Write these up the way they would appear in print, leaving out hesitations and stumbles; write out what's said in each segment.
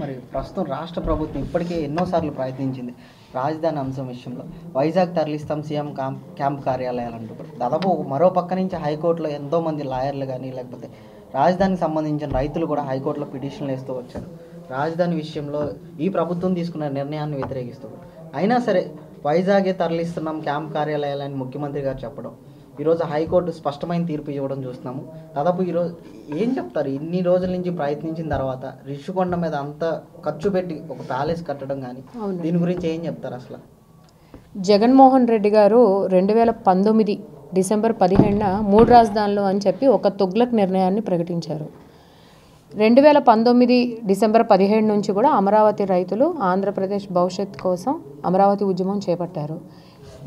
మరి ప్రస్తుతం రాష్ట్ర ప్రభుత్వం ఇప్పటికే ఎన్నోసార్లు ప్రయత్నించింది రాజధాని అంశం విషయంలో. వైజాగ్ తరలిస్తాం సీఎం క్యాంప్ కార్యాలయాలు అంటూ దాదాపు మరో పక్క నుంచి హైకోర్టులో ఎంతోమంది లాయర్లు కానీ లేకపోతే రాజధానికి సంబంధించిన రైతులు కూడా హైకోర్టులో పిటిషన్లు వేస్తూ వచ్చారు రాజధాని విషయంలో ఈ ప్రభుత్వం తీసుకున్న నిర్ణయాన్ని వ్యతిరేకిస్తూ. అయినా సరే వైజాగే తరలిస్తున్నాం క్యాంప్ కార్యాలయాలని ముఖ్యమంత్రి గారు చెప్పడం, ఈరోజు హైకోర్టు స్పష్టమైన తీర్పు ఇవ్వడం చూస్తున్నాము. దాదాపు ఈరోజు ఏం చెప్తారు, ఇన్ని రోజుల నుంచి ప్రయత్నించిన తర్వాత రిషికొండ మీద అంత ఖర్చు పెట్టి ఒక ప్యాలెస్ కట్టడం కానీ దీని గురించి ఏం చెప్తారు అసలు? జగన్మోహన్ రెడ్డి గారు 2019 డిసెంబర్ 15న 3 రాజధానులు అని చెప్పి ఒక తుగ్లక్ నిర్ణయాన్ని ప్రకటించారు. 2019 డిసెంబర్ 17 నుంచి కూడా అమరావతి రైతులు ఆంధ్రప్రదేశ్ భవిష్యత్ కోసం అమరావతి ఉద్యమం చేపట్టారు.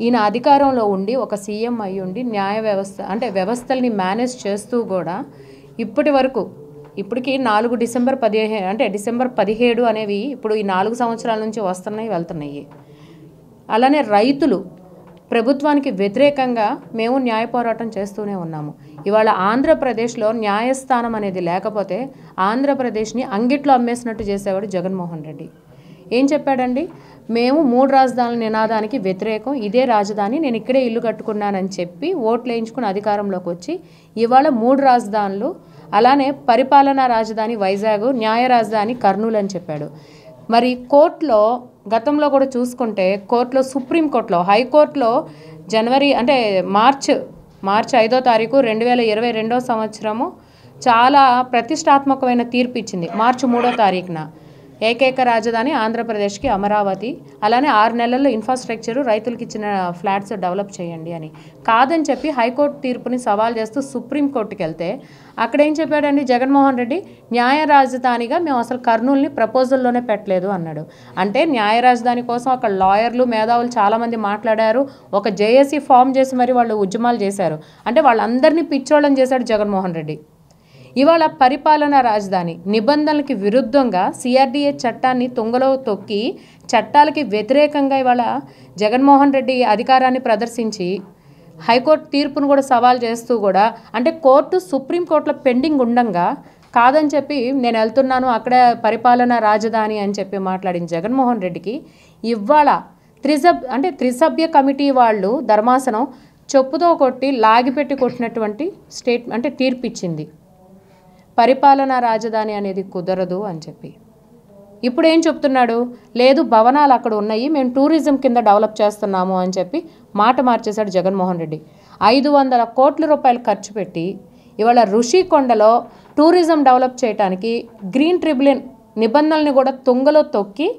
ఈయన అధికారంలో ఉండి ఒక సీఎం అయి ఉండి న్యాయ వ్యవస్థ అంటే వ్యవస్థల్ని మేనేజ్ చేస్తూ కూడా ఇప్పటికి 4 డిసెంబర్ 15 అంటే డిసెంబర్ 17 అనేవి ఇప్పుడు ఈ 4 సంవత్సరాల నుంచి వస్తున్నాయి వెళ్తున్నాయి. అలానే రైతులు ప్రభుత్వానికి వ్యతిరేకంగా మేము న్యాయ పోరాటం చేస్తూనే ఉన్నాము. ఇవాళ ఆంధ్రప్రదేశ్లో న్యాయస్థానం అనేది లేకపోతే ఆంధ్రప్రదేశ్ని అంగిట్లో అమ్మేసినట్టు చేసేవాడు జగన్మోహన్ రెడ్డి. ఏం చెప్పాడండి, మేము 3 రాజధానుల నినాదానికి వ్యతిరేకం, ఇదే రాజధాని, నేను ఇక్కడే ఇల్లు కట్టుకున్నానని చెప్పి ఓట్లు వేయించుకుని అధికారంలోకి వచ్చి ఇవాళ 3 రాజధానులు, అలానే పరిపాలనా రాజధాని వైజాగ్, న్యాయ రాజధాని కర్నూలు అని చెప్పాడు. మరి కోర్టులో గతంలో కూడా చూసుకుంటే కోర్టులో సుప్రీంకోర్టులో హైకోర్టులో మార్చి 5వ తారీఖు 2022 సంవత్సరము చాలా ప్రతిష్టాత్మకమైన తీర్పు ఇచ్చింది. మార్చి 3వ తారీఖున ఏకైక రాజధాని ఆంధ్రప్రదేశ్కి అమరావతి, అలానే 6 నెలల్లో ఇన్ఫ్రాస్ట్రక్చరు రైతులకు ఇచ్చిన ఫ్లాట్స్ డెవలప్ చేయండి అని కాదని చెప్పి హైకోర్టు తీర్పుని సవాల్ చేస్తూ సుప్రీంకోర్టుకి వెళ్తే అక్కడ ఏం చెప్పాడండి జగన్మోహన్ రెడ్డి, న్యాయ రాజధానిగా మేము అసలు కర్నూలుని ప్రపోజల్లోనే పెట్టలేదు అన్నాడు. అంటే న్యాయ రాజధాని కోసం అక్కడ లాయర్లు మేధావులు చాలామంది మాట్లాడారు, ఒక జేఏసీ ఫామ్ చేసి మరి వాళ్ళు ఉద్యమాలు చేశారు. అంటే వాళ్ళందరినీ పిచ్చోళ్ళని చేశాడు జగన్మోహన్ రెడ్డి. ఇవాళ పరిపాలనా రాజధాని నిబంధనలకి విరుద్ధంగా సిఆర్డీఏ చట్టాన్ని తుంగలో తొక్కి చట్టాలకి వ్యతిరేకంగా ఇవాళ జగన్మోహన్ రెడ్డి అధికారాన్ని ప్రదర్శించి హైకోర్టు తీర్పును కూడా సవాల్ చేస్తూ కూడా అంటే సుప్రీంకోర్టులో పెండింగ్ ఉండంగా కాదని చెప్పి నేను వెళ్తున్నాను అక్కడే పరిపాలనా రాజధాని అని చెప్పి మాట్లాడిన జగన్మోహన్ రెడ్డికి ఇవాళ త్రిసభ్య కమిటీ వాళ్ళు ధర్మాసనం చెప్పుతో కొట్టి లాగిపెట్టి కొట్టినటువంటి తీర్పు ఇచ్చింది. పరిపాలనా రాజధాని అనేది కుదరదు అని చెప్పి ఇప్పుడు ఏం చెప్తున్నాడు, లేదు భవనాలు అక్కడ ఉన్నాయి, మేము టూరిజం కింద డెవలప్ చేస్తున్నాము అని చెప్పి మాట మార్చేశాడు జగన్మోహన్ రెడ్డి. 500 కోట్ల రూపాయలు ఖర్చు పెట్టి ఇవాళ ఋషికొండలో టూరిజం డెవలప్ చేయడానికి గ్రీన్ ట్రిబ్యునల్ నిబంధనల్ని కూడా తుంగలో తొక్కి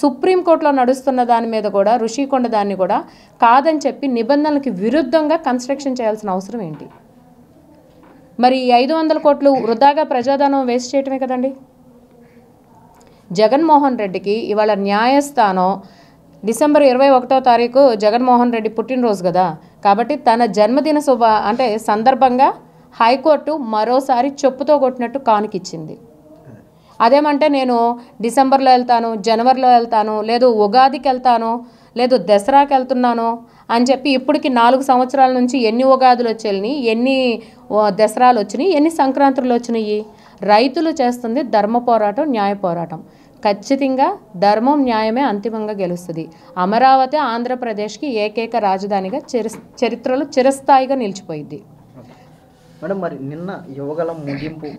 సుప్రీంకోర్టులో నడుస్తున్న దాని మీద కూడా ఋషికొండ దాన్ని కూడా కాదని చెప్పి నిబంధనలకి విరుద్ధంగా కన్స్ట్రక్షన్ చేయాల్సిన అవసరం ఏంటి? మరి 500 కోట్లు వృధాగా ప్రజాధనం వేస్ట్ చేయటమే కదండి. జగన్మోహన్ రెడ్డికి ఇవాళ న్యాయస్థానం డిసెంబర్ 21వ తారీఖు జగన్మోహన్ రెడ్డి పుట్టినరోజు కదా, కాబట్టి తన జన్మదిన సందర్భంగా హైకోర్టు మరోసారి చెప్పుతో కొట్టినట్టు కానుకిచ్చింది. అదేమంటే నేను డిసెంబర్లో వెళ్తాను, జనవరిలో వెళ్తాను, లేదు ఉగాదికి వెళ్తాను, లేదు దసరాకి వెళ్తున్నాను అని చెప్పి ఇప్పటికి 4 సంవత్సరాల నుంచి ఎన్ని ఉగాదులు వచ్చాయి, ఎన్ని దసరాలు వచ్చినాయి, ఎన్ని సంక్రాంతులు వచ్చినాయి. రైతులు చేస్తుంది ధర్మ పోరాటం, న్యాయ పోరాటం. ఖచ్చితంగా ధర్మం న్యాయమే అంతిమంగా గెలుస్తుంది. అమరావతి ఆంధ్రప్రదేశ్కి ఏకైక రాజధానిగా చరిత్రలో చిరస్థాయిగా నిలిచిపోయింది. మేడం, మరి నిన్న యువగలం ముగింపు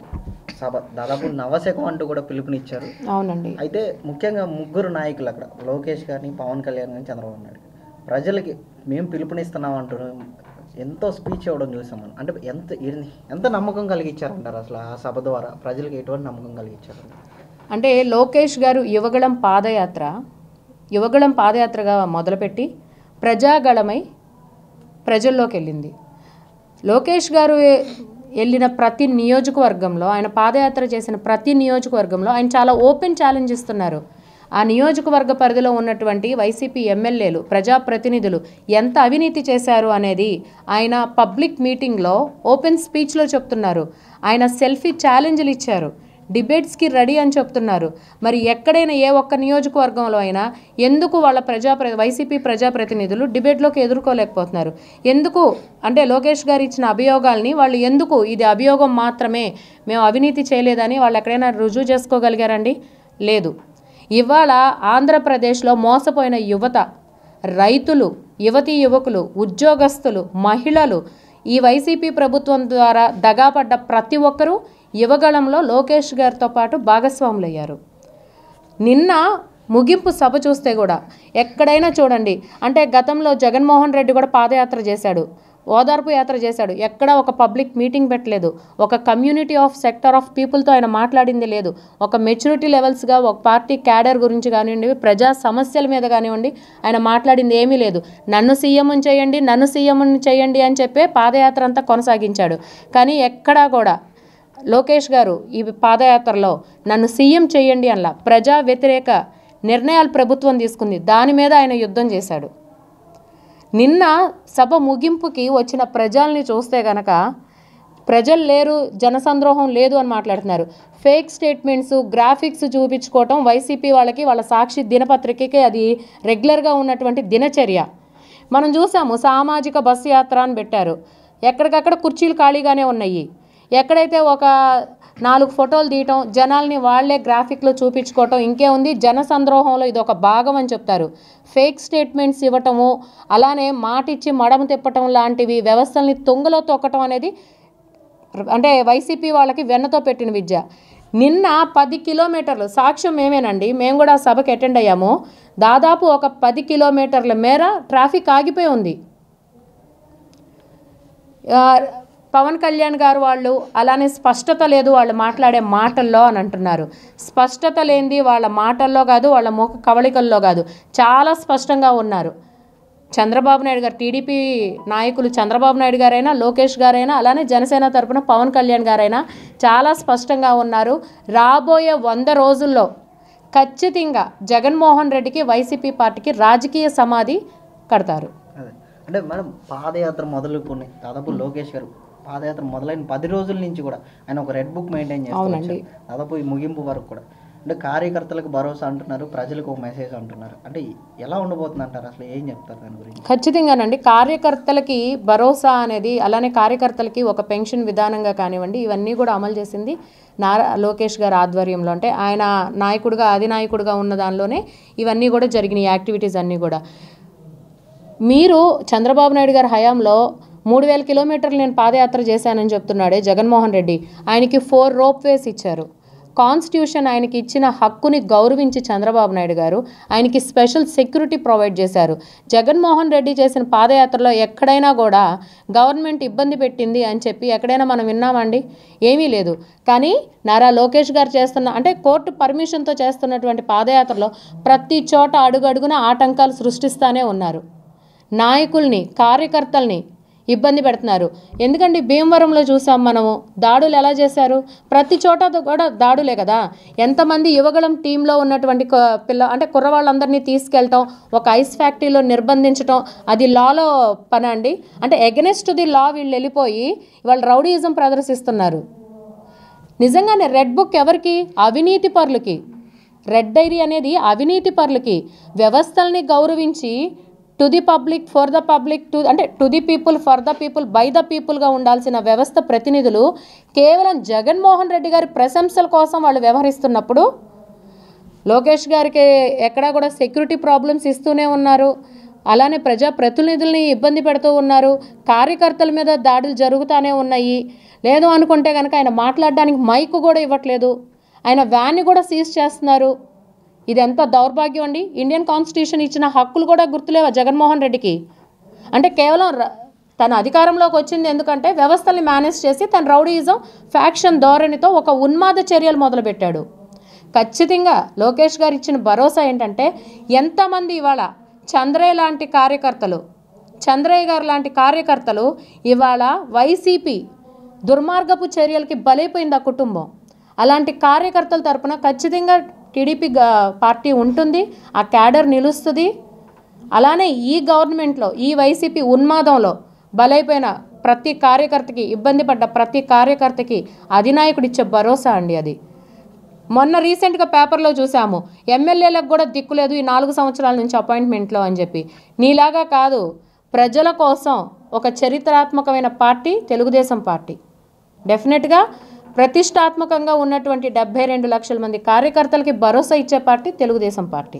సభ దాదాపు నవశకం అంటూ కూడా పిలుపునిచ్చారు. అవునండి. అయితే ముఖ్యంగా 3 నాయకులు అక్కడ లోకేష్ గారిని, పవన్ కళ్యాణ్ గారిని, చంద్రబాబు నాయుడు ప్రజలకి మేము పిలుపునిస్తున్నాం అంటున్నాం, ఎంతో స్పీచ్ ఇవ్వడం చూసాం. అంటే ఎంత నమ్మకం కలిగించారంటారు అసలు ఆ సభ ద్వారా ప్రజలకు ఎటువంటి నమ్మకం కలిగించారు? అంటే లోకేష్ గారు యువగళం పాదయాత్రగా మొదలుపెట్టి ప్రజాగళమై ప్రజల్లోకి వెళ్ళింది. లోకేష్ గారు వెళ్ళిన ప్రతి నియోజకవర్గంలో, ఆయన పాదయాత్ర చేసిన ప్రతి నియోజకవర్గంలో ఆయన చాలా ఓపెన్ ఛాలెంజ్ ఇస్తున్నారు. ఆ నియోజకవర్గ పరిధిలో ఉన్నటువంటి వైసీపీ ఎమ్మెల్యేలు, ప్రజాప్రతినిధులు ఎంత అవినీతి చేశారు అనేది ఆయన పబ్లిక్ మీటింగ్లో ఓపెన్ స్పీచ్లో చెప్తున్నారు. ఆయన సెల్ఫీ ఛాలెంజ్లు ఇచ్చారు, డిబేట్స్కి రెడీ అని చెప్తున్నారు. మరి ఎక్కడైనా ఏ ఒక్క నియోజకవర్గంలో అయినా ఎందుకు వాళ్ళ వైసీపీ ప్రజాప్రతినిధులు డిబేట్లోకి ఎదుర్కోలేకపోతున్నారు? ఎందుకు అంటే లోకేష్ గారు ఇచ్చిన అభియోగాల్ని వాళ్ళు ఎందుకు ఇది అభియోగం మాత్రమే, మేము అవినీతి చేయలేదని వాళ్ళు ఎక్కడైనా రుజువు చేసుకోగలిగారండి? లేదు. ఇవాళ ఆంధ్రప్రదేశ్లో మోసపోయిన యువత, రైతులు, యువతీ యువకులు, ఉద్యోగస్తులు, మహిళలు, ఈ వైసీపీ ప్రభుత్వం ద్వారా దగాపడ్డ ప్రతి ఒక్కరూ యువగళంలో లోకేష్ గారితో పాటు భాగస్వాములయ్యారు. నిన్న ముగింపు సభ చూస్తే కూడా ఎక్కడైనా చూడండి, అంటే గతంలో జగన్మోహన్ రెడ్డి కూడా పాదయాత్ర చేశాడు, ఓదార్పు యాత్ర చేశాడు, ఎక్కడ ఒక పబ్లిక్ మీటింగ్ పెట్టలేదు, ఒక కమ్యూనిటీ ఆఫ్ సెక్టర్ ఆఫ్ పీపుల్తో ఆయన మాట్లాడింది లేదు, ఒక మెచ్యూరిటీ లెవెల్స్గా ఒక పార్టీ క్యాడర్ గురించి కానివ్వండి, ప్రజా సమస్యల మీద కానివ్వండి ఆయన మాట్లాడింది ఏమీ లేదు. నన్ను సీఎంని చేయండి, నన్ను సీఎంని చేయండి అని చెప్పే పాదయాత్ర అంతా కొనసాగించాడు. కానీ ఎక్కడా కూడా లోకేష్ గారు ఈ పాదయాత్రలో నన్ను సీఎం చేయండి అలా ప్రజా వ్యతిరేక నిర్ణయాలు ప్రభుత్వం తీసుకుంది, దాని మీద ఆయన యుద్ధం చేశాడు. నిన్న సభ ముగింపుకి వచ్చిన ప్రజల్ని చూస్తే కనుక ప్రజలు లేరు, జనసంద్రోహం లేదు అని మాట్లాడుతున్నారు. ఫేక్ స్టేట్మెంట్స్, గ్రాఫిక్స్ చూపించుకోవటం వైసీపీ వాళ్ళకి, వాళ్ళ సాక్షి దినపత్రికకి అది రెగ్యులర్గా ఉన్నటువంటి దినచర్య. మనం చూసాము, సామాజిక బస్సు యాత్ర అని పెట్టారు, ఎక్కడికక్కడ కుర్చీలు ఖాళీగానే ఉన్నాయి. ఎక్కడైతే ఒక 4 ఫోటోలు తీయటం, జనాల్ని వాళ్లే గ్రాఫిక్లో చూపించుకోవటం, ఇంకేముంది జనసంద్రోహంలో ఇది ఒక భాగం అని చెప్తారు. ఫేక్ స్టేట్మెంట్స్ ఇవ్వటము, అలానే మాటిచ్చి మడమ తిప్పటం లాంటివి, వ్యవస్థల్ని తుంగలో తొక్కటం అనేది అంటే వైసీపీ వాళ్ళకి వెన్నతో పెట్టిన విద్య. నిన్న 10 కిలోమీటర్లు, సాక్ష్యం మేమేనండి, మేము కూడా సభకి అటెండ్ అయ్యాము, దాదాపు ఒక 10 కిలోమీటర్ల మేర ట్రాఫిక్ ఆగిపోయి ఉంది. పవన్ కళ్యాణ్ గారు వాళ్ళు అలానే స్పష్టత లేదు వాళ్ళు మాట్లాడే మాటల్లో అని అంటున్నారు. స్పష్టత లేనిది వాళ్ళ మాటల్లో కాదు, వాళ్ళ ముఖ కవళికల్లో కాదు, చాలా స్పష్టంగా ఉన్నారు. చంద్రబాబు నాయుడు గారు, టీడీపీ నాయకులు చంద్రబాబు నాయుడు గారైనా, లోకేష్ గారైనా, అలానే జనసేన తరపున పవన్ కళ్యాణ్ గారైనా చాలా స్పష్టంగా ఉన్నారు. రాబోయే 100 రోజుల్లో ఖచ్చితంగా జగన్మోహన్ రెడ్డికి, వైసీపీ పార్టీకి రాజకీయ సమాధి కడతారు. అంటే మేడం, పాదయాత్ర మొదలుకొని దాదాపు లోకేష్ గారు పాదయాత్ర మొదలైన 10 రోజుల నుంచి కూడా ఆయన ఒక రెడ్ బుక్ మెయింటైన్ చేస్తారు, దాదాపు ఈ ముగింపు వరకు కూడా. అంటే కార్యకర్తలకు భరోసా అంటున్నారు, ప్రజలకు ఒక మెసేజ్ అంటున్నారు. అంటే ఎలా ఉండబోతుంది అంటారు, అసలు ఏం చెప్తారు దాని గురించి? ఖచ్చితంగానండి, కార్యకర్తలకి భరోసా అనేది, అలానే కార్యకర్తలకి ఒక పెన్షన్ విధానంగా కానివ్వండి, ఇవన్నీ కూడా అమలు చేసింది నారా లోకేష్ గారి ఆధ్వర్యంలో. అంటే ఆయన నాయకుడిగా, అధినాయకుడిగా ఉన్న దానిలోనే ఇవన్నీ కూడా జరిగినాయి, యాక్టివిటీస్ అన్నీ కూడా. మీరు చంద్రబాబు నాయుడు గారి హయాంలో 3000 కిలోమీటర్లు నేను పాదయాత్ర చేశానని చెప్తున్నాడే జగన్మోహన్ రెడ్డి, ఆయనకి 4 రోప్ వేస్ ఇచ్చారు. కాన్స్టిట్యూషన్ ఆయనకి ఇచ్చిన హక్కుని గౌరవించి చంద్రబాబు నాయుడు గారు ఆయనకి స్పెషల్ సెక్యూరిటీ ప్రొవైడ్ చేశారు. జగన్మోహన్ రెడ్డి చేసిన పాదయాత్రలో ఎక్కడైనా కూడా గవర్నమెంట్ ఇబ్బంది పెట్టింది అని చెప్పి ఎక్కడైనా మనం విన్నామండి? ఏమీ లేదు. కానీ నారా లోకేష్ గారు చేస్తున్న, అంటే కోర్టు పర్మిషన్తో చేస్తున్నటువంటి పాదయాత్రలో ప్రతి చోట అడుగడుగున ఆటంకాలు సృష్టిస్తూనే ఉన్నారు. నాయకుల్ని, కార్యకర్తల్ని ఇబ్బంది పెడుతున్నారు. ఎందుకంటే భీమవరంలో చూసాం మనము, దాడులు ఎలా చేశారు, ప్రతి చోట కూడా దాడులే కదా. ఎంతమంది యువగళం టీంలో ఉన్నటువంటి అంటే కుర్రవాళ్ళందరినీ తీసుకెళ్ళటం, ఒక ఐస్ ఫ్యాక్టరీలో నిర్బంధించటం, అది లాలో పని అండి. అంటే ఎగనెస్ట్ ది లా వీళ్ళు వెళ్ళిపోయి వాళ్ళు రౌడీయిజం ప్రదర్శిస్తున్నారు. నిజంగానే రెడ్ బుక్ ఎవరికి? అవినీతి పరులకి. రెడ్ డైరీ అనేది అవినీతి పరులకి. వ్యవస్థల్ని గౌరవించి to the public for the public, అంటే to the people for the people by the పీపుల్గా ఉండాల్సిన వ్యవస్థ ప్రతినిధులు కేవలం జగన్మోహన్ రెడ్డి గారి ప్రశంసల కోసం వాళ్ళు వ్యవహరిస్తున్నప్పుడు లోకేష్ గారికి ఎక్కడా కూడా సెక్యూరిటీ ప్రాబ్లమ్స్ ఇస్తూనే ఉన్నారు. అలానే ప్రజా ప్రతినిధుల్ని ఇబ్బంది పెడుతూ ఉన్నారు. కార్యకర్తల మీద దాడులు జరుగుతూనే ఉన్నాయి. లేదు అనుకుంటే కనుక ఆయన మాట్లాడడానికి మైక్ కూడా ఇవ్వట్లేదు. ఆయన వ్యాన్ని కూడా సీజ్ చేస్తున్నారు. ఇది ఎంత దౌర్భాగ్యం అండి. ఇండియన్ కాన్స్టిట్యూషన్ ఇచ్చిన హక్కులు కూడా గుర్తులేవా జగన్మోహన్ రెడ్డికి? అంటే కేవలం తన అధికారంలోకి వచ్చింది ఎందుకంటే వ్యవస్థల్ని మేనేజ్ చేసి తన రౌడీయిజం, ఫ్యాక్షన్ ధోరణితో ఒక ఉన్మాద చర్యలు మొదలుపెట్టాడు. ఖచ్చితంగా లోకేష్ గారు ఇచ్చిన భరోసా ఏంటంటే, ఎంతమంది ఇవాళ చంద్రయ్య లాంటి కార్యకర్తలు, చంద్రయ్య గారు లాంటి కార్యకర్తలు ఇవాళ వైసీపీ దుర్మార్గపు చర్యలకి బలైపోయింది ఆ కుటుంబం. అలాంటి కార్యకర్తల తరపున ఖచ్చితంగా టీడీపీ పార్టీ ఉంటుంది, ఆ క్యాడర్ నిలుస్తుంది. అలానే ఈ గవర్నమెంట్లో, ఈ వైసీపీ ఉన్మాదంలో బలైపోయిన ప్రతి కార్యకర్తకి, ఇబ్బంది పడ్డ ప్రతి కార్యకర్తకి అధినాయకుడు ఇచ్చే భరోసా అండి అది. మొన్న రీసెంట్గా పేపర్లో చూసాము, ఎమ్మెల్యేలకు కూడా దిక్కులేదు ఈ 4 సంవత్సరాల నుంచి అపాయింట్మెంట్లో అని చెప్పి. నీలాగా కాదు, ప్రజల కోసం ఒక చరిత్రాత్మకమైన పార్టీ తెలుగుదేశం పార్టీ. డెఫినెట్గా ప్రతిష్టాత్మకంగా ఉన్నటువంటి 72 లక్షల మంది కార్యకర్తలకి భరోసా ఇచ్చే పార్టీ తెలుగుదేశం పార్టీ.